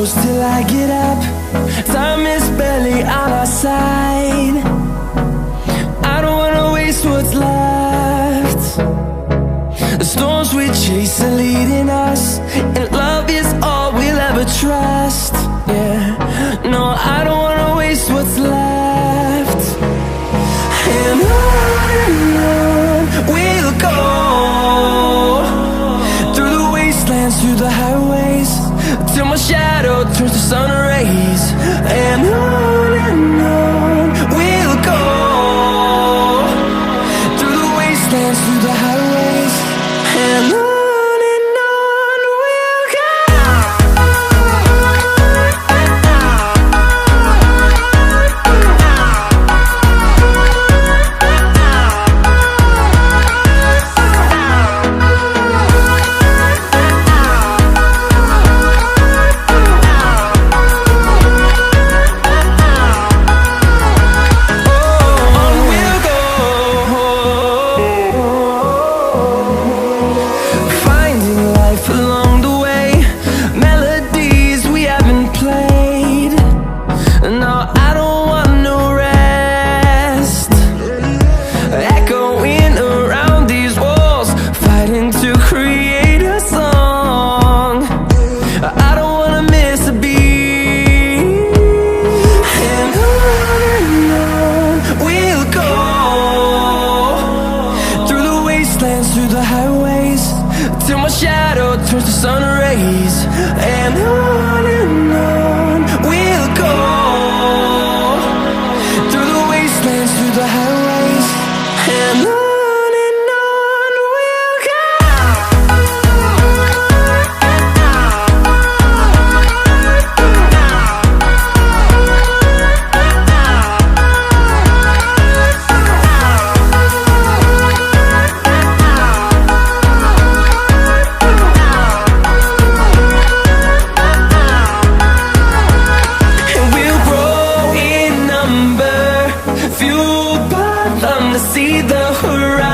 close till I get up. Time is barely on our side. I don't wanna waste what's left. The storms we chase are leading us, and love is all we'll ever trust. Yeah, no, I don't wanna waste what's left. And on we'll go, through the wastelands, through the highways, till my shadow turns to sun rays. And on we'll go, through the wastelands, through the highways, and on we'll go. Through the highways, till my shadow turns to sun rays. And on we'll go, through the wastelands, through the highways, and on we'll go. See the horizon.